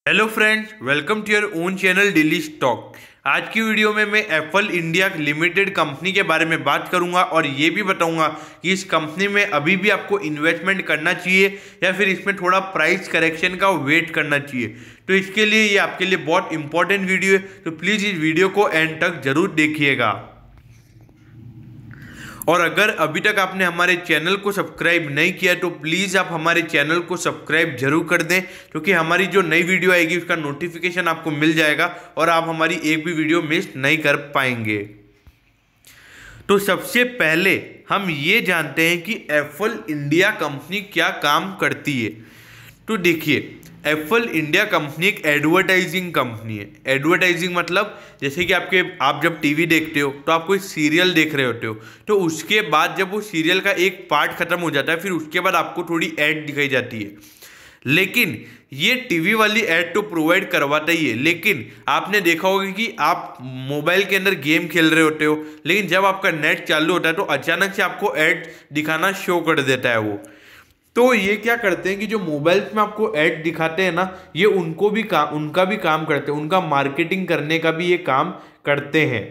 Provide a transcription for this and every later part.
Hello friends, welcome to your own channel daily stock. आज की video में मैं एप्पल इंडिया लिमिटेड कंपनी के बारे में बात करूंगा और ये भी बताऊंगा कि इस कंपनी में अभी भी आपको इन्वेस्टमेंट करना चाहिए या फिर इसमें थोड़ा प्राइस करेक्शन का वेट करना चाहिए। तो इसके लिए ये आपके लिए बहुत इंपॉर्टेंट वीडियो है, तो प्लीज़ इस वीडियो को एंड तक जरूर देखिएगा। और अगर अभी तक आपने हमारे चैनल को सब्सक्राइब नहीं किया तो प्लीज़ आप हमारे चैनल को सब्सक्राइब जरूर कर दें, क्योंकि हमारी जो नई वीडियो आएगी उसका नोटिफिकेशन आपको मिल जाएगा और आप हमारी एक भी वीडियो मिस नहीं कर पाएंगे। तो सबसे पहले हम ये जानते हैं कि एप्पल इंडिया कंपनी क्या काम करती है। तो देखिए, एप्पल इंडिया कंपनी एक एडवर्टाइजिंग कंपनी है। एडवर्टाइजिंग मतलब जैसे कि आप जब टीवी देखते हो तो आप कोई सीरियल देख रहे होते हो, तो उसके बाद जब वो सीरियल का एक पार्ट खत्म हो जाता है फिर उसके बाद आपको थोड़ी ऐड दिखाई जाती है। लेकिन ये टीवी वाली ऐड तो प्रोवाइड करवाता ही है, लेकिन आपने देखा होगा कि आप मोबाइल के अंदर गेम खेल रहे होते हो, लेकिन जब आपका नेट चालू होता है तो अचानक से आपको ऐड दिखाना शो कर देता है वो। तो ये क्या करते हैं कि जो मोबाइल्स में आपको ऐड दिखाते हैं ना, ये उनका भी काम करते हैं, उनका मार्केटिंग करने का भी ये काम करते हैं।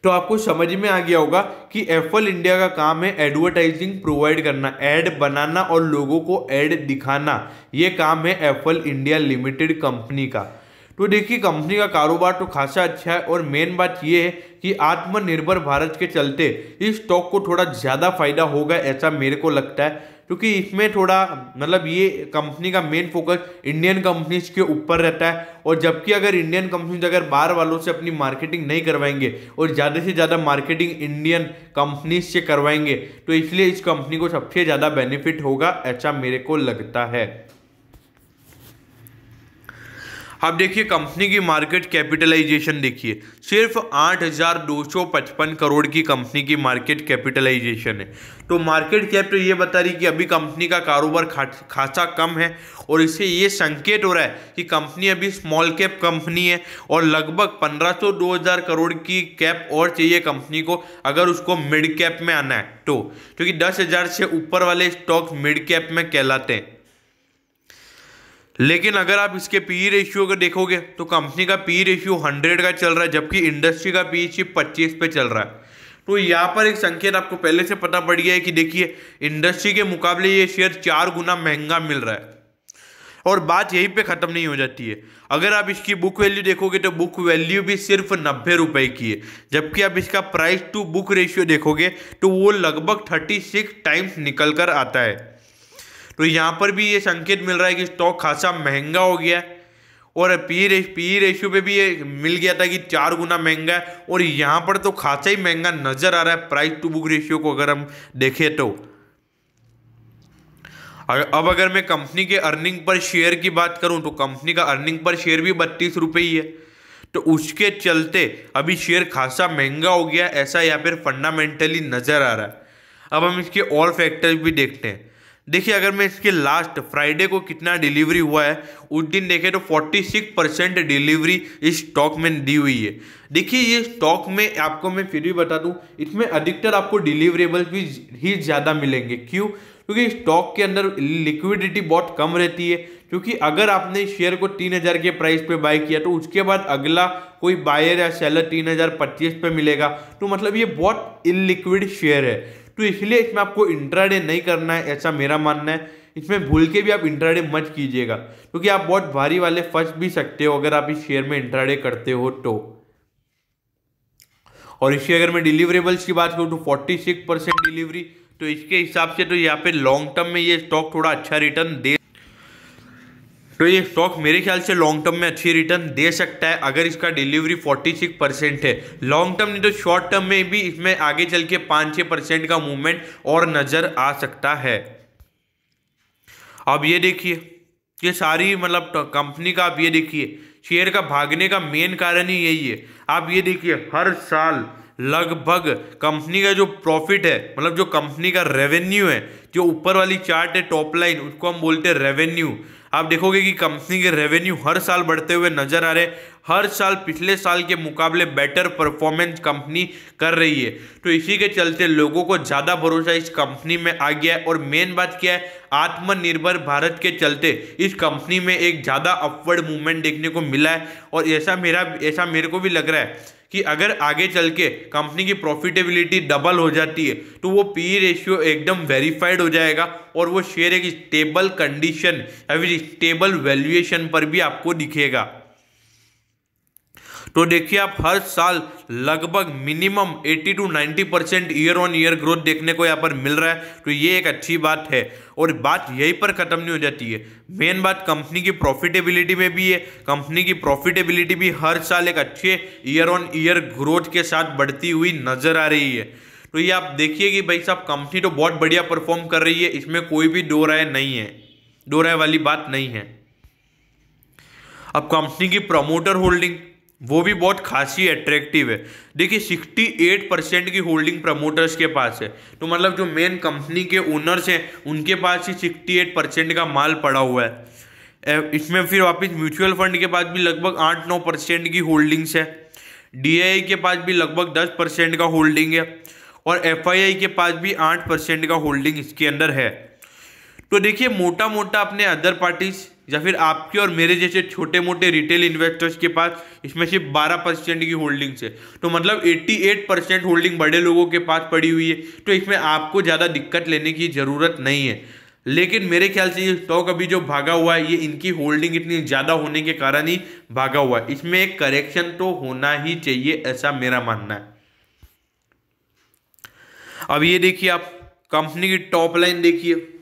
तो आपको समझ में आ गया होगा कि एप्पल इंडिया का काम है एडवर्टाइजिंग प्रोवाइड करना, ऐड बनाना और लोगों को ऐड दिखाना। ये काम है एप्पल इंडिया लिमिटेड कंपनी का। तो देखिए, कंपनी का कारोबार तो खासा अच्छा है और मेन बात यह है कि आत्मनिर्भर भारत के चलते इस स्टॉक को थोड़ा ज़्यादा फायदा होगा, ऐसा मेरे को लगता है, क्योंकि इसमें थोड़ा मतलब ये कंपनी का मेन फोकस इंडियन कंपनीज के ऊपर रहता है। और जबकि अगर इंडियन कंपनीज अगर बाहर वालों से अपनी मार्केटिंग नहीं करवाएंगे और ज़्यादा से ज़्यादा मार्केटिंग इंडियन कंपनीज से करवाएंगे, तो इसलिए इस कंपनी को सबसे ज़्यादा बेनिफिट होगा, ऐसा मेरे को लगता है। अब देखिए, कंपनी की मार्केट कैपिटलाइजेशन देखिए, सिर्फ 8,255 करोड़ की कंपनी की मार्केट कैपिटलाइजेशन है। तो मार्केट कैप तो ये बता रही कि अभी कंपनी का कारोबार खासा कम है और इससे ये संकेत हो रहा है कि कंपनी अभी स्मॉल कैप कंपनी है और लगभग 1,500-2,000 करोड़ की कैप और चाहिए कंपनी को अगर उसको मिड कैप में आना है तो, क्योंकि 10,000 से ऊपर वाले स्टॉक मिड कैप में कहलाते हैं। लेकिन अगर आप इसके पी रेशियो को देखोगे तो कंपनी का पी रेशियो 100 का चल रहा है, जबकि इंडस्ट्री का पी सिर्फ 25 पे चल रहा है। तो यहाँ पर एक संकेत आपको पहले से पता पड़ गया है कि देखिए, इंडस्ट्री के मुकाबले ये शेयर 4 गुना महंगा मिल रहा है। और बात यहीं पे खत्म नहीं हो जाती है। अगर आप इसकी बुक वैल्यू देखोगे तो बुक वैल्यू भी सिर्फ 90 रुपए की है, जबकि आप इसका प्राइस टू बुक रेशियो देखोगे तो वो लगभग 36 टाइम्स निकल कर आता है। तो यहाँ पर भी ये संकेत मिल रहा है कि स्टॉक खासा महंगा हो गया है और पी रेशियो पे भी ये मिल गया था कि 4 गुना महंगा है, और यहाँ पर तो खासा ही महंगा नजर आ रहा है प्राइस टू बुक रेशियो को अगर हम देखें तो। अब अगर मैं कंपनी के अर्निंग पर शेयर की बात करूं तो कंपनी का अर्निंग पर शेयर भी 32 रुपये ही है। तो उसके चलते अभी शेयर खासा महंगा हो गया, ऐसा यहाँ पर फंडामेंटली नजर आ रहा है। अब हम इसके और फैक्टर्स भी देखते हैं। देखिए, अगर मैं इसके लास्ट फ्राइडे को कितना डिलीवरी हुआ है उस दिन देखें तो 46% डिलीवरी इस स्टॉक में दी हुई है। देखिए, ये स्टॉक में आपको मैं फिर भी बता दूं, इसमें अधिकतर आपको डिलीवरेबल भी ही ज़्यादा मिलेंगे। क्यों? क्योंकि स्टॉक के अंदर लिक्विडिटी बहुत कम रहती है, क्योंकि अगर आपने शेयर को 3,000 के प्राइस पे बाय किया तो उसके बाद अगला कोई बायर या सेलर 3,025 पे मिलेगा, तो मतलब ये बहुत इलिक्विड शेयर है। तो इसलिए इसमें आपको इंट्राडे नहीं करना है, ऐसा मेरा मानना है। इसमें भूल के भी आप इंट्राडे मत कीजिएगा, क्योंकि आप बहुत भारी वाले फंस भी सकते हो अगर आप इस शेयर में इंट्राडे करते हो तो। और इसकी अगर मैं डिलीवरेबल्स की बात करूँ तो 46% डिलीवरी, तो इसके हिसाब से तो यहाँ पे लॉन्ग टर्म में ये स्टॉक थोड़ा अच्छा रिटर्न दे, तो ये स्टॉक मेरे ख्याल से लॉन्ग टर्म में अच्छी रिटर्न दे सकता है अगर इसका डिलीवरी 46% है। लॉन्ग टर्म नहीं तो शॉर्ट टर्म में भी इसमें आगे चल के 5-6% का मूवमेंट और नजर आ सकता है। अब ये देखिए, ये सारी मतलब कंपनी का आप ये देखिए, शेयर का भागने का मेन कारण ही यही है। आप ये देखिए, हर साल लगभग कंपनी का जो प्रॉफिट है, मतलब जो कंपनी का रेवेन्यू है, जो ऊपर वाली चार्ट है टॉप लाइन, उसको हम बोलते हैं रेवेन्यू। आप देखोगे कि कंपनी के रेवेन्यू हर साल बढ़ते हुए नजर आ रहे हैं हर साल पिछले साल के मुकाबले बेटर परफॉर्मेंस कंपनी कर रही है। तो इसी के चलते लोगों को ज़्यादा भरोसा इस कंपनी में आ गया है। और मेन बात क्या है, आत्मनिर्भर भारत के चलते इस कंपनी में एक ज़्यादा अपवर्ड मूवमेंट देखने को मिला है। और ऐसा मेरे को भी लग रहा है कि अगर आगे चल के कंपनी की प्रॉफिटेबिलिटी डबल हो जाती है तो वो पी रेशियो एकदम वेरीफाइड हो जाएगा और वो शेयर एक स्टेबल कंडीशन या फिर स्टेबल वैल्यूएशन पर भी आपको दिखेगा। तो देखिए, आप हर साल लगभग minimum 80 to 90% year on year growth देखने को यहाँ पर मिल रहा है। तो ये एक अच्छी बात है। और बात यहीं पर खत्म नहीं हो जाती है, मेन बात कंपनी की प्रॉफिटेबिलिटी में भी है। कंपनी की प्रॉफिटेबिलिटी भी हर साल एक अच्छे ईयर ऑन ईयर ग्रोथ के साथ बढ़ती हुई नजर आ रही है। तो ये आप देखिए कि भाई साहब, कंपनी तो बहुत बढ़िया परफॉर्म कर रही है, इसमें कोई भी दो राय नहीं है, दो राय वाली बात नहीं है। अब कंपनी की प्रमोटर होल्डिंग वो भी बहुत खासी अट्रैक्टिव है। देखिए, 68% की होल्डिंग प्रमोटर्स के पास है। तो मतलब जो मेन कंपनी के ओनर्स हैं उनके पास ही 68% का माल पड़ा हुआ है। इसमें फिर वापस म्यूचुअल फंड के पास भी लगभग 8-9% की होल्डिंग्स है। DII के पास भी लगभग 10% का होल्डिंग है और FII के पास भी 8% का होल्डिंग इसके अंदर है। तो देखिए, मोटा मोटा अपने अदर पार्टीज या फिर आपके और मेरे जैसे छोटे मोटे रिटेल इन्वेस्टर्स के पास इसमें सिर्फ 12% की होल्डिंग्स है। तो मतलब 88% होल्डिंग बड़े लोगों के पास पड़ी हुई है। तो इसमें आपको ज़्यादा दिक्कत लेने की ज़रूरत नहीं है। लेकिन मेरे ख्याल से ये स्टॉक अभी जो भागा हुआ है, ये इनकी होल्डिंग इतनी ज़्यादा होने के कारण ही भागा हुआ है। इसमें एक करेक्शन तो होना ही चाहिए, ऐसा मेरा मानना है। अब ये देखिए, आप कंपनी की टॉप लाइन देखिए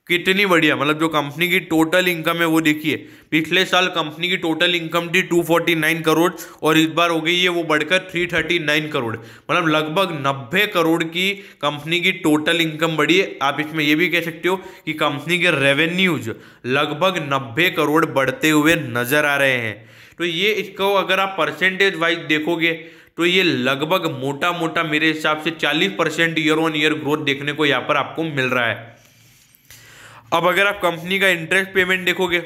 कितनी बढ़िया, मतलब जो कंपनी की टोटल इनकम है वो देखिए। पिछले साल कंपनी की टोटल इनकम थी 249 करोड़ और इस बार हो गई है वो बढ़कर 339 करोड़, मतलब लगभग 90 करोड़ की कंपनी की टोटल इनकम बढ़ी है। आप इसमें ये भी कह सकते हो कि कंपनी के रेवेन्यूज लगभग 90 करोड़ बढ़ते हुए नजर आ रहे हैं। तो ये इसको अगर आप परसेंटेज वाइज देखोगे तो ये लगभग मोटा मोटा मेरे हिसाब से 40% ईयर ऑन ईयर ग्रोथ देखने को यहाँ पर आपको मिल रहा है। अब अगर आप कंपनी का इंटरेस्ट पेमेंट देखोगे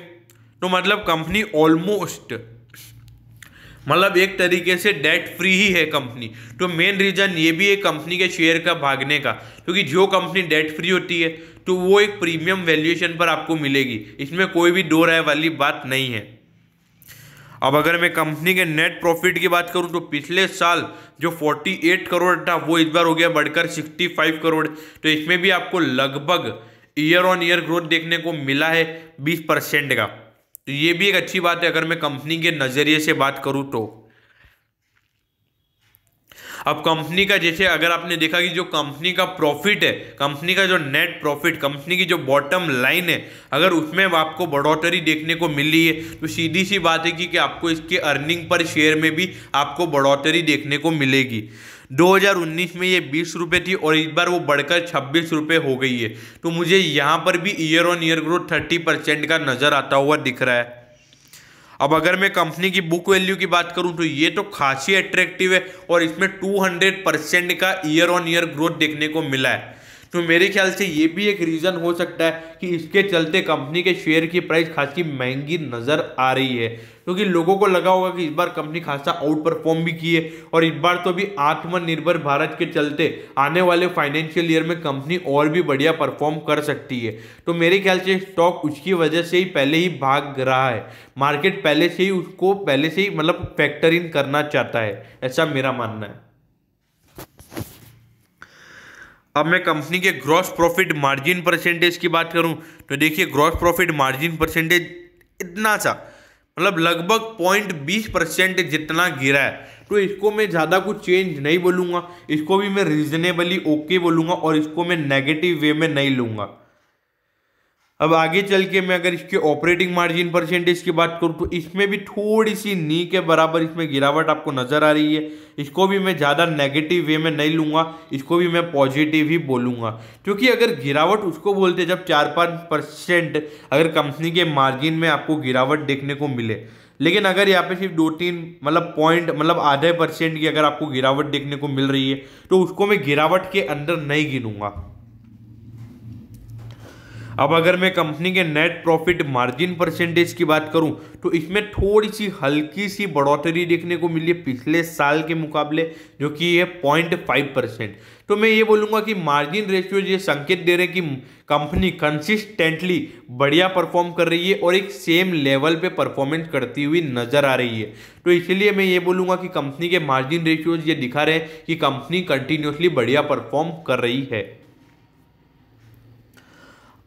तो मतलब कंपनी ऑलमोस्ट मतलब एक तरीके से डेट फ्री ही है कंपनी। तो मेन रीजन ये भी है कंपनी के शेयर का भागने का, क्योंकि जो कंपनी डेट फ्री होती है तो वो एक प्रीमियम वैल्यूएशन पर आपको मिलेगी, इसमें कोई भी दो राय वाली बात नहीं है। अब अगर मैं कंपनी के नेट प्रॉफिट की बात करूं तो पिछले साल जो 48 करोड़ था वो इस बार हो गया बढ़कर 65 करोड़। तो इसमें भी आपको लगभग ईयर ऑन ईयर ग्रोथ देखने को मिला है 20% का। तो ये भी एक अच्छी बात है अगर मैं कंपनी के नजरिए से बात करूं तो। अब कंपनी का जैसे अगर आपने देखा कि जो कंपनी का प्रॉफिट है, कंपनी का जो नेट प्रॉफिट, कंपनी की जो बॉटम लाइन है, अगर उसमें आपको बढ़ोतरी देखने को मिल रही है तो सीधी सी बात है कि आपको इसके अर्निंग पर शेयर में भी आपको बढ़ोतरी देखने को मिलेगी। 2019 में ये 20 रुपये थी और इस बार वो बढ़कर 26 रुपये हो गई है। तो मुझे यहाँ पर भी ईयर ऑन ईयर ग्रोथ 30% का नजर आता हुआ दिख रहा है। अब अगर मैं कंपनी की बुक वैल्यू की बात करूं तो ये तो खासी अट्रैक्टिव है और इसमें 200% का ईयर ऑन ईयर ग्रोथ देखने को मिला है। तो मेरे ख्याल से ये भी एक रीज़न हो सकता है कि इसके चलते कंपनी के शेयर की प्राइस खासी महंगी नज़र आ रही है, क्योंकि लोगों को लगा होगा कि इस बार कंपनी खासा आउट परफॉर्म भी की है और इस बार तो भी आत्मनिर्भर भारत के चलते आने वाले फाइनेंशियल ईयर में कंपनी और भी बढ़िया परफॉर्म कर सकती है। तो मेरे ख्याल से स्टॉक उसकी वजह से ही पहले ही भाग रहा है, मार्केट पहले से ही उसको मतलब फैक्टर इन करना चाहता है, ऐसा मेरा मानना है। अब मैं कंपनी के ग्रॉस प्रॉफिट मार्जिन परसेंटेज की बात करूं तो देखिए, ग्रॉस प्रॉफिट मार्जिन परसेंटेज इतना सा मतलब लगभग 0.20% जितना गिरा है। तो इसको मैं ज़्यादा कुछ चेंज नहीं बोलूँगा, इसको भी मैं रीजनेबली ओके बोलूँगा और इसको मैं नेगेटिव वे में नहीं लूँगा। अब आगे चल के मैं अगर इसके ऑपरेटिंग मार्जिन परसेंटेज की बात करूँ तो इसमें भी थोड़ी सी नी के बराबर इसमें गिरावट आपको नजर आ रही है। इसको भी मैं ज़्यादा नेगेटिव वे में नहीं लूँगा, इसको भी मैं पॉजिटिव ही बोलूँगा, क्योंकि अगर गिरावट उसको बोलते जब 4-5% अगर कंपनी के मार्जिन में आपको गिरावट देखने को मिले, लेकिन अगर यहाँ पे सिर्फ 2-3 मतलब पॉइंट मतलब आधे % की अगर आपको गिरावट देखने को मिल रही है तो उसको मैं गिरावट के अंदर नहीं गिनूंगा। अब अगर मैं कंपनी के नेट प्रॉफिट मार्जिन परसेंटेज की बात करूं तो इसमें थोड़ी सी हल्की सी बढ़ोतरी देखने को मिली है पिछले साल के मुकाबले, जो कि है 0.5%। तो मैं ये बोलूँगा कि मार्जिन रेशियो ये संकेत दे रहे हैं कि कंपनी कंसिस्टेंटली बढ़िया परफॉर्म कर रही है और एक सेम लेवल पे परफॉर्मेंस करती हुई नजर आ रही है। तो इसलिए मैं ये बोलूँगा कि कंपनी के मार्जिन रेशियोज ये दिखा रहे हैं कि कंपनी कंटिन्यूसली बढ़िया परफॉर्म कर रही है।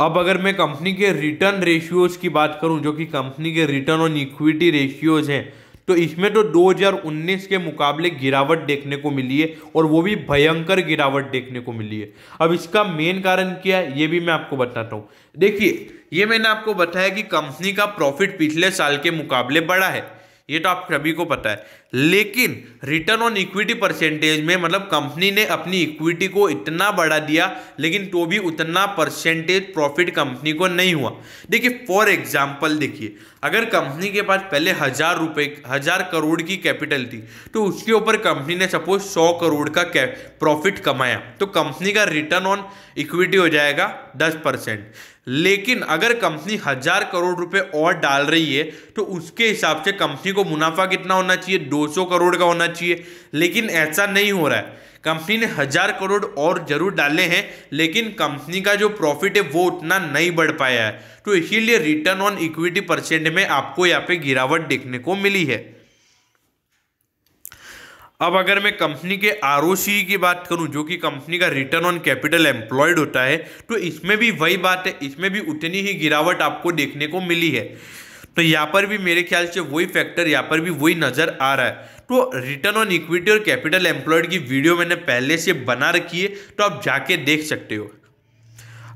अब अगर मैं कंपनी के रिटर्न रेशियोज की बात करूं, जो कि कंपनी के रिटर्न ऑन इक्विटी रेशियोज हैं, तो इसमें तो 2019 के मुकाबले गिरावट देखने को मिली है और वो भी भयंकर गिरावट देखने को मिली है। अब इसका मेन कारण क्या है ये भी मैं आपको बताता हूँ। देखिए, ये मैंने आपको बताया कि कंपनी का प्रॉफिट पिछले साल के मुकाबले बढ़ा है, ये तो आप सभी को पता है, लेकिन रिटर्न ऑन इक्विटी परसेंटेज में मतलब कंपनी ने अपनी इक्विटी को इतना बढ़ा दिया लेकिन तो भी उतना परसेंटेज प्रॉफिट कंपनी को नहीं हुआ। देखिए फॉर एग्जांपल, देखिए अगर कंपनी के पास पहले 1000 करोड़ की कैपिटल थी तो उसके ऊपर कंपनी ने सपोज 100 करोड़ का प्रॉफिट कमाया तो कंपनी का रिटर्न ऑन इक्विटी हो जाएगा 10%। लेकिन अगर कंपनी 1000 करोड़ रुपए और डाल रही है तो उसके हिसाब से कंपनी को मुनाफा कितना होना चाहिए, 200 करोड़ का होना चाहिए। लेकिन ऐसा नहीं हो रहा है, कंपनी ने 1000 करोड़ और जरूर डाले हैं लेकिन कंपनी का जो प्रॉफिट है वो उतना नहीं बढ़ पाया है। तो इसीलिए रिटर्न ऑन इक्विटी परसेंट में आपको यहाँ पे गिरावट देखने को मिली है। अब अगर मैं कंपनी के आरओसी की बात करूं, जो कि कंपनी का रिटर्न ऑन कैपिटल एम्प्लॉयड होता है, तो इसमें भी वही बात है, इसमें भी उतनी ही गिरावट आपको देखने को मिली है। तो यहाँ पर भी मेरे ख्याल से वही फैक्टर यहाँ पर भी वही नजर आ रहा है। तो रिटर्न ऑन इक्विटी और कैपिटल एम्प्लॉयड की वीडियो मैंने पहले से बना रखी है, तो आप जाके देख सकते हो।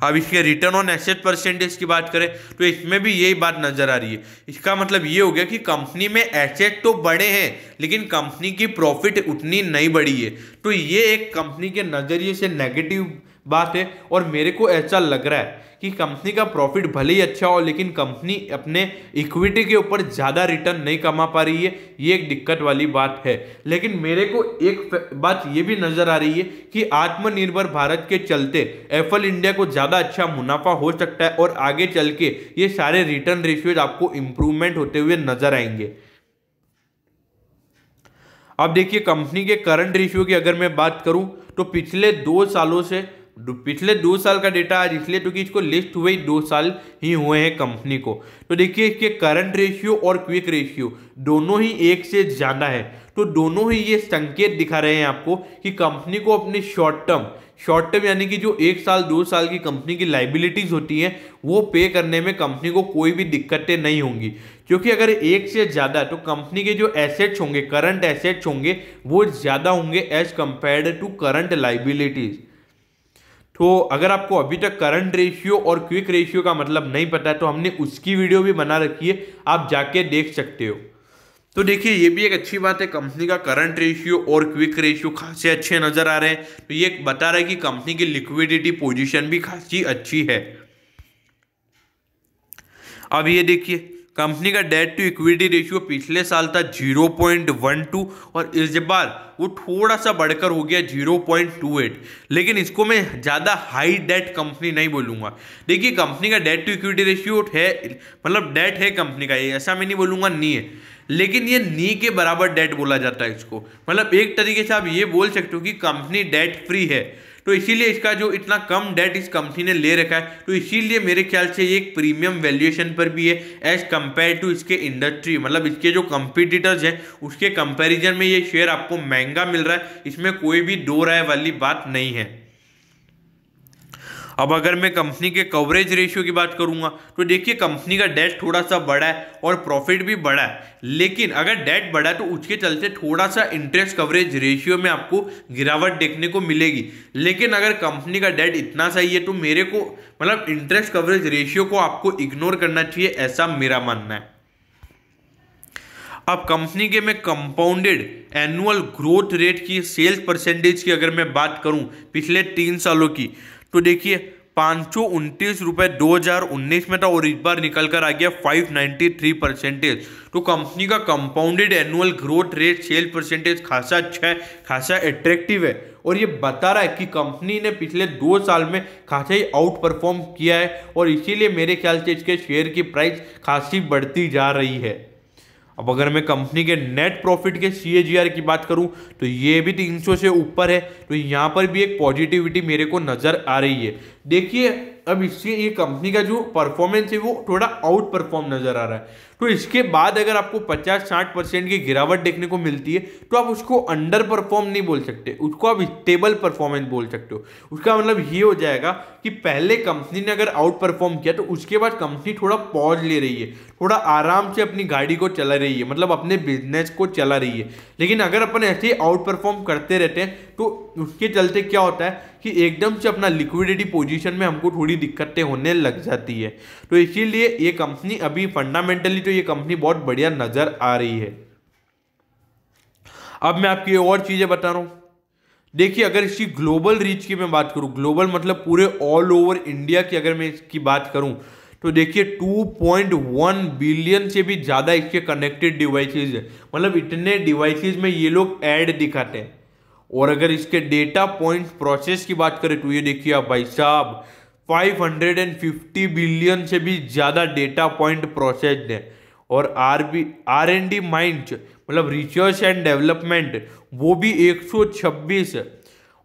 अब इसके रिटर्न ऑन एसेट परसेंटेज की बात करें तो इसमें भी यही बात नजर आ रही है। इसका मतलब ये हो गया कि कंपनी में एसेट तो बड़े हैं लेकिन कंपनी की प्रॉफिट उतनी नहीं बढ़ी है। तो ये एक कंपनी के नजरिए से नेगेटिव बात है और मेरे को ऐसा लग रहा है कि कंपनी का प्रॉफिट भले ही अच्छा हो लेकिन कंपनी अपने इक्विटी के ऊपर ज़्यादा रिटर्न नहीं कमा पा रही है, ये एक दिक्कत वाली बात है। लेकिन मेरे को एक बात ये भी नज़र आ रही है कि आत्मनिर्भर भारत के चलते एफएल इंडिया को ज़्यादा अच्छा मुनाफा हो सकता है और आगे चल के ये सारे रिटर्न रेशियोज आपको इंप्रूवमेंट होते हुए नजर आएंगे। अब देखिए कंपनी के करंट रेशियो की अगर मैं बात करूं तो पिछले 2 साल का डेटा आज इसलिए क्योंकि इसको लिस्ट हुए 2 साल ही हुए हैं कंपनी को। तो देखिए इसके करंट रेशियो और क्विक रेशियो दोनों ही एक से ज़्यादा है। तो दोनों ही ये संकेत दिखा रहे हैं आपको कि कंपनी को अपनी शॉर्ट टर्म यानी कि जो 1 साल 2 साल की कंपनी की लाइबिलिटीज होती हैं वो पे करने में कंपनी को कोई भी दिक्कतें नहीं होंगी। क्योंकि अगर एक से ज़्यादा तो कंपनी के जो एसेट्स होंगे, करंट एसेट्स होंगे, वो ज़्यादा होंगे as compared to current liabilities. तो अगर आपको अभी तक करंट रेशियो और क्विक रेशियो का मतलब नहीं पता है तो हमने उसकी वीडियो भी बना रखी है, आप जाके देख सकते हो। तो देखिए ये भी एक अच्छी बात है, कंपनी का करंट रेशियो और क्विक रेशियो खासे अच्छे नजर आ रहे हैं। तो ये बता रहा है कि कंपनी की लिक्विडिटी पोजीशन भी खासी अच्छी है। अब ये देखिए कंपनी का डेट टू इक्विटी रेशियो पिछले साल था 0.12 और इस बार वो थोड़ा सा बढ़कर हो गया 0.28। लेकिन इसको मैं ज़्यादा हाई डेट कंपनी नहीं बोलूँगा। देखिए कंपनी का डेट टू इक्विटी रेशियो है, मतलब डेट है कंपनी का, ये ऐसा मैं नहीं बोलूँगा नी है, लेकिन ये नी के बराबर डेट बोला जाता है इसको। मतलब एक तरीके से आप ये बोल सकते हो कि कंपनी डेट फ्री है। तो इसीलिए इसका जो इतना कम डेट इस कंपनी ने ले रखा है, तो इसीलिए मेरे ख्याल से ये एक प्रीमियम वैल्यूएशन पर भी है एज कंपेयर टू इसके इंडस्ट्री, मतलब इसके जो कंपटीटर्स हैं उसके कंपैरिजन में ये शेयर आपको महंगा मिल रहा है, इसमें कोई भी दो राय वाली बात नहीं है। अब अगर मैं कंपनी के कवरेज रेशियो की बात करूंगा तो देखिए कंपनी का डेट थोड़ा सा बड़ा है और प्रॉफिट भी बड़ा है, लेकिन अगर डेट बड़ा है तो उसके चलते थोड़ा सा इंटरेस्ट कवरेज रेशियो में आपको गिरावट देखने को मिलेगी। लेकिन अगर कंपनी का डेट इतना सही है तो मेरे को मतलब इंटरेस्ट कवरेज रेशियो को आपको इग्नोर करना चाहिए, ऐसा मेरा मानना है। अब कंपनी के में कंपाउंडेड एनुअल ग्रोथ रेट की सेल्स परसेंटेज की अगर मैं बात करूं पिछले 3 सालों की, तो देखिए 529 रुपये 2019 में था और इस बार निकल कर आ गया 593%। तो कंपनी का compounded annual growth rate sale percentage खासा अच्छा है, खासा अट्रैक्टिव है और ये बता रहा है कि कंपनी ने पिछले 2 साल में खासा ही आउट परफॉर्म किया है और इसीलिए मेरे ख्याल से इसके शेयर की प्राइस खासी बढ़ती जा रही है। अब अगर मैं कंपनी के नेट प्रॉफिट के CAGR की बात करूं तो ये भी 300 से ऊपर है, तो यहाँ पर भी एक पॉजिटिविटी मेरे को नजर आ रही है। देखिए अब इससे ये कंपनी का जो परफॉर्मेंस है वो थोड़ा आउट परफॉर्म नजर आ रहा है। तो इसके बाद अगर आपको 50-60% की गिरावट देखने को मिलती है तो आप उसको अंडर परफॉर्म नहीं बोल सकते, उसको आप स्टेबल परफॉर्मेंस बोल सकते हो। उसका मतलब ये हो जाएगा कि पहले कंपनी ने अगर आउट परफॉर्म किया तो उसके बाद कंपनी थोड़ा पॉज ले रही है, थोड़ा आराम से अपनी गाड़ी को चला रही है, मतलब अपने बिजनेस को चला रही है। लेकिन अगर अपन ऐसे ही आउट परफॉर्म करते रहते हैं तो उसके चलते क्या होता है कि एकदम से अपना लिक्विडिटी पोजीशन में हमको थोड़ी दिक्कतें होने लग जाती है। तो इसीलिए ये कंपनी अभी फंडामेंटली तो ये कंपनी बहुत बढ़िया नजर आ रही है। अब मैं आपकी और चीजें बता रहा हूं। देखिए अगर इसकी ग्लोबल रीच की मैं बात करूं, ग्लोबल मतलब पूरे ऑल ओवर इंडिया की अगर मैं इसकी बात करूं तो देखिए 2.1 बिलियन से भी ज्यादा इसके कनेक्टेड डिवाइसेज है, मतलब इतने डिवाइसेज में ये लोग ऐड दिखाते हैं। और अगर इसके डेटा पॉइंट प्रोसेस की बात करें तो ये देखिए आप भाई साहब 550 बिलियन से भी ज्यादा डेटा पॉइंट प्रोसेस्ड है। और R&D माइंड मतलब रिसर्च एंड डेवलपमेंट वो भी 126 है।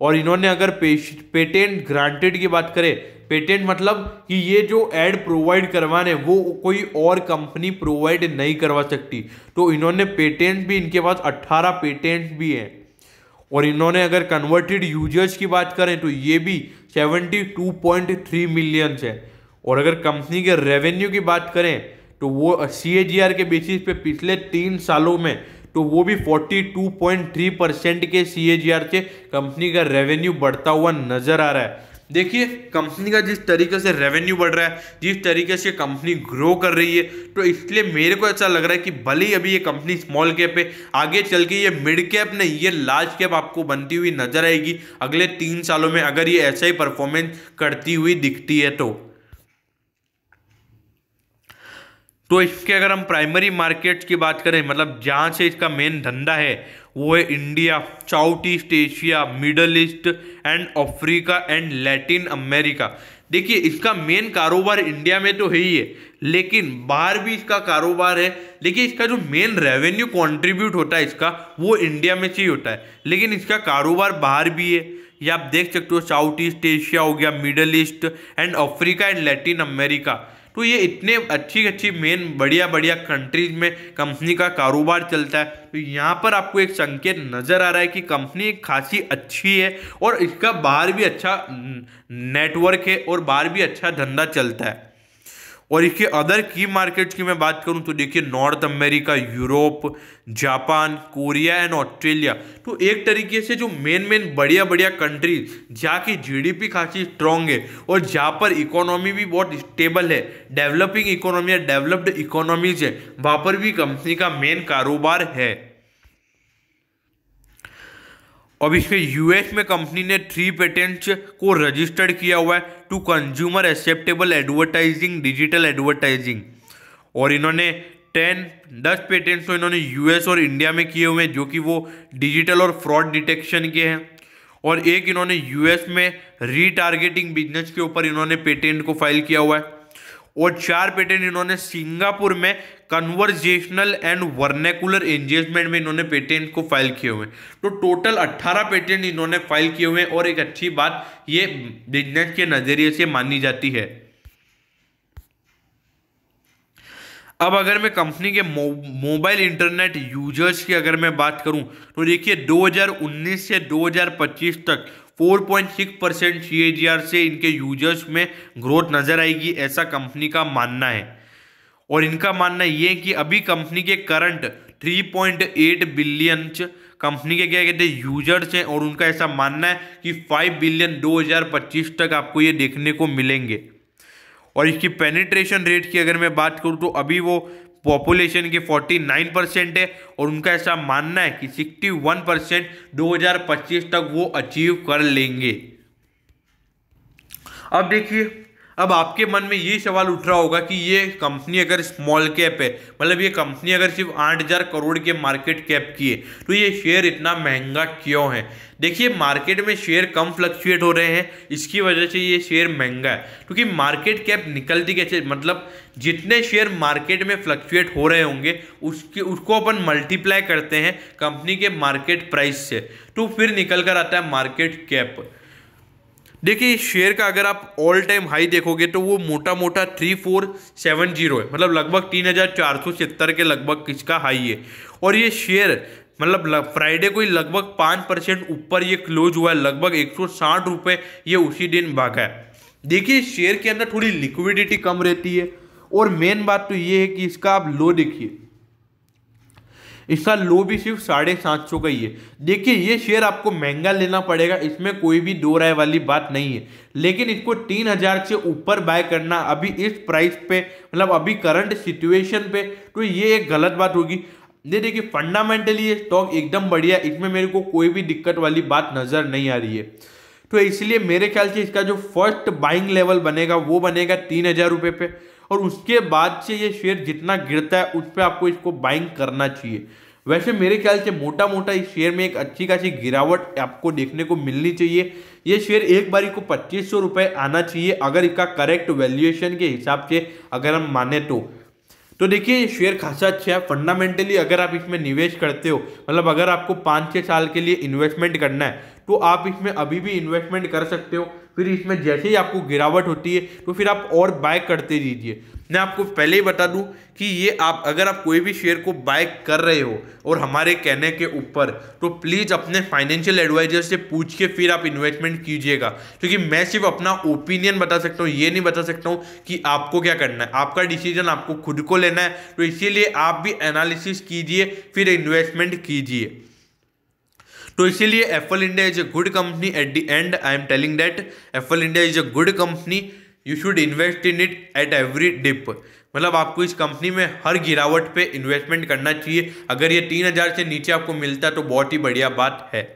और इन्होंने अगर पेटेंट ग्रांटेड की बात करें, पेटेंट मतलब कि ये जो एड प्रोवाइड करवाने वो कोई और कंपनी प्रोवाइड नहीं करवा सकती, तो इन्होंने पेटेंट भी, इनके पास 18 पेटेंट भी हैं। और इन्होंने अगर कन्वर्टेड यूजर्स की बात करें तो ये भी 72.3 मिलियन है। और अगर कंपनी के रेवेन्यू की बात करें तो वो CAGR के बेसिस पे पिछले 3 सालों में तो वो भी 42.3% के CAGR से कंपनी का रेवेन्यू बढ़ता हुआ नजर आ रहा है। देखिए कंपनी का जिस तरीके से रेवेन्यू बढ़ रहा है, जिस तरीके से कंपनी ग्रो कर रही है, तो इसलिए मेरे को ऐसा लग रहा है कि भले ही अभी ये कंपनी स्मॉल कैप है, आगे चल के ये मिड कैप नहीं, ये लार्ज कैप आपको बनती हुई नजर आएगी अगले 3 सालों में, अगर ये ऐसा ही परफॉर्मेंस करती हुई दिखती है तो इसके अगर हम प्राइमरी मार्केट्स की बात करें, मतलब जहां से इसका मेन धंधा है वो है India, south east Asia, middle east and Africa and Latin America. देखिए इसका मेन कारोबार इंडिया में तो है ही है, लेकिन बाहर भी इसका कारोबार है। देखिए इसका जो मेन रेवेन्यू कंट्रीब्यूट होता है इसका वो इंडिया में से ही होता है, लेकिन इसका कारोबार बाहर भी है। ये आप देख सकते हो, साउथ ईस्ट एशिया हो गया, middle east and Africa and Latin America. तो ये इतने अच्छी मेन बढ़िया कंट्रीज में कंपनी का कारोबार चलता है। तो यहाँ पर आपको एक संकेत नजर आ रहा है कि कंपनी खासी अच्छी है और इसका बाहर भी अच्छा नेटवर्क है और बाहर भी अच्छा धंधा चलता है। और इसके अदर की मार्केट्स की मैं बात करूं तो देखिए north America, Europe, Japan, Korea and Australia. तो एक तरीके से जो मेन बढ़िया कंट्रीज जहाँ की GDP खासी स्ट्रांग है और जहाँ पर इकोनॉमी भी बहुत स्टेबल है, डेवलपिंग इकोनॉमी या डेवलप्ड इकोनॉमीज है, वहाँ पर भी कंपनी का मेन कारोबार है। अब इसमें US में कंपनी ने 3 पेटेंट्स को रजिस्टर्ड किया हुआ है to consumer acceptable advertising, digital advertising. और इन्होंने 10 पेटेंट्स तो इन्होंने US और इंडिया में किए हुए हैं, जो कि वो डिजिटल और फ्रॉड डिटेक्शन के हैं। और एक इन्होंने US में रीटारगेटिंग बिजनेस के ऊपर इन्होंने पेटेंट को फाइल किया हुआ है। और 4 पेटेंट इन्होंने सिंगापुर में कन्वर्जेशनल एंड वर्नेकुलर एंगेजमेंट में इन्होंने पेटेंट को फाइल किए हुए हैं। तो टोटल 18 पेटेंट इन्होंने फाइल किए हुए हैं और एक अच्छी बात ये बिजनेस के नजरिए से मानी जाती है। अब अगर मैं कंपनी के मोबाइल इंटरनेट यूजर्स की अगर मैं बात करूं तो देखिए 2019 से 2025 तक 4.6% CAGR से इनके यूजर्स में ग्रोथ नजर आएगी, ऐसा कंपनी का मानना है। और इनका मानना ये है कि अभी कंपनी के करंट 3.8 बिलियन कंपनी के क्या कहते हैं यूजर्स हैं, और उनका ऐसा मानना है कि 5 बिलियन 2025 तक आपको ये देखने को मिलेंगे। और इसकी पेनिट्रेशन रेट की अगर मैं बात करूं तो अभी वो पॉपुलेशन के 49% है, और उनका ऐसा मानना है कि 61% 2025 तक वो अचीव कर लेंगे। अब देखिए, अब आपके मन में ये सवाल उठ रहा होगा कि ये कंपनी अगर स्मॉल कैप है, मतलब ये कंपनी अगर सिर्फ 8,000 करोड़ के मार्केट कैप की है, तो ये शेयर इतना महंगा क्यों है। देखिए, मार्केट में शेयर कम फ्लक्चुएट हो रहे हैं, इसकी वजह से ये शेयर महंगा है। क्योंकि मार्केट कैप निकलती कैसे, मतलब जितने शेयर मार्केट में फ्लक्चुएट हो रहे होंगे उसको अपन मल्टीप्लाई करते हैं कंपनी के मार्केट प्राइस से, तो फिर निकल कर आता है मार्केट कैप। देखिए, इस शेयर का अगर आप ऑल टाइम हाई देखोगे तो वो मोटा मोटा 3470 है, मतलब लगभग 3470 के लगभग इसका हाई है। और ये शेयर मतलब फ्राइडे को ही लगभग 5% ऊपर ये क्लोज हुआ है, लगभग 160 रुपये ये उसी दिन भागा है। देखिए, शेयर के अंदर थोड़ी लिक्विडिटी कम रहती है, और मेन बात तो ये है कि इसका आप लो देखिए, इसका लो भी सिर्फ 750 का ही है। देखिए, ये शेयर आपको महंगा लेना पड़ेगा, इसमें कोई भी दो राय वाली बात नहीं है, लेकिन इसको 3,000 से ऊपर बाय करना अभी इस प्राइस पे, मतलब अभी करंट सिचुएशन पे, तो ये एक गलत बात होगी। देखिए, फंडामेंटली ये स्टॉक एकदम बढ़िया, इसमें मेरे को कोई भी दिक्कत वाली बात नजर नहीं आ रही है। तो इसलिए मेरे ख्याल से इसका जो फर्स्ट बाइंग लेवल बनेगा वो बनेगा 3,000 रुपये पे, और उसके बाद से ये शेयर जितना गिरता है उस पर आपको इसको बाइंग करना चाहिए। वैसे मेरे ख्याल से मोटा मोटा इस शेयर में एक अच्छी खासी गिरावट आपको देखने को मिलनी चाहिए। ये शेयर एक बारी को 2500 रुपये आना चाहिए, अगर इसका करेक्ट वैल्यूएशन के हिसाब से अगर हम माने तो देखिए, ये शेयर खासा अच्छा है फंडामेंटली। अगर आप इसमें निवेश करते हो, मतलब अगर आपको 5-6 साल के लिए इन्वेस्टमेंट करना है, तो आप इसमें अभी भी इन्वेस्टमेंट कर सकते हो। फिर इसमें जैसे ही आपको गिरावट होती है तो फिर आप और बाय करते दीजिए। मैं आपको पहले ही बता दूं कि ये अगर आप कोई भी शेयर को बाय कर रहे हो और हमारे कहने के ऊपर, तो प्लीज़ अपने फाइनेंशियल एडवाइजर से पूछ के फिर आप इन्वेस्टमेंट कीजिएगा। क्योंकि मैं सिर्फ अपना ओपिनियन बता सकता हूँ, ये नहीं बता सकता हूँ कि आपको क्या करना है। आपका डिसीजन आपको खुद को लेना है, तो इसीलिए आप भी एनालिसिस कीजिए फिर इन्वेस्टमेंट कीजिए। तो इसीलिए Apple India is a good company. At the end I am telling that Apple India is a good company, you should invest in it at every dip. मतलब आपको इस कंपनी में हर गिरावट पे इन्वेस्टमेंट करना चाहिए। अगर ये 3,000 से नीचे आपको मिलता है तो बहुत ही बढ़िया बात है।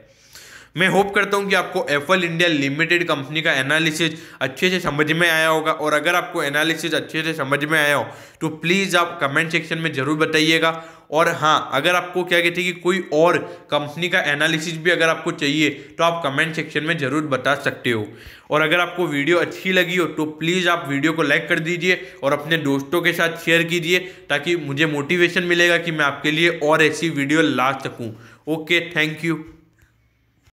मैं होप करता हूं कि आपको एप्पल इंडिया लिमिटेड कंपनी का एनालिसिस अच्छे से समझ में आया होगा, और अगर आपको एनालिसिस अच्छे से समझ में आया हो तो प्लीज़ आप कमेंट सेक्शन में ज़रूर बताइएगा। और हाँ, अगर आपको क्या कहते हैं कि कोई और कंपनी का एनालिसिस भी अगर आपको चाहिए तो आप कमेंट सेक्शन में ज़रूर बता सकते हो। और अगर आपको वीडियो अच्छी लगी हो तो प्लीज़ आप वीडियो को लाइक कर दीजिए और अपने दोस्तों के साथ शेयर कीजिए, ताकि मुझे मोटिवेशन मिलेगा कि मैं आपके लिए और ऐसी वीडियो ला सकूँ। Okay, thank you.